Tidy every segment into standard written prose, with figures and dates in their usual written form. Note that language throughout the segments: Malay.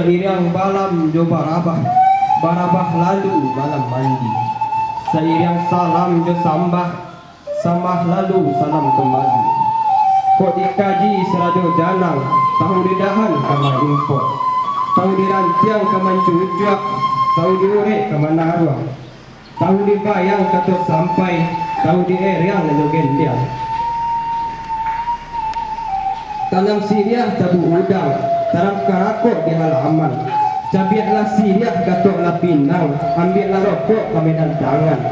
Seiring malam jo barabah lalu malam mandi. Seiring salam jo sambah lalu salam kembali. Kok dikaji serajo janang, tahu didahan kamar import, tahu dirantiang kamar cucuk, tahu diurek kamar naruang, tahu dibayang kata sampai, tahu dieriang lalu gendiang. Tanam siriah tabu udang, tanam karakok di halaman. Cabiatlah siriah gatoklah pinang, ambillah rokok ke medan tangan.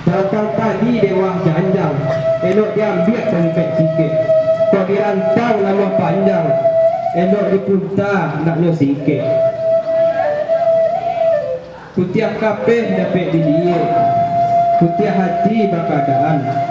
Datang tadi dewah janjang, elok diambil dompet sikit. Kok dirantang nama panjang, elok dipunta naknya sikit. Kutiah kapeh dapat dilihat, kutiah hati berkeadaan.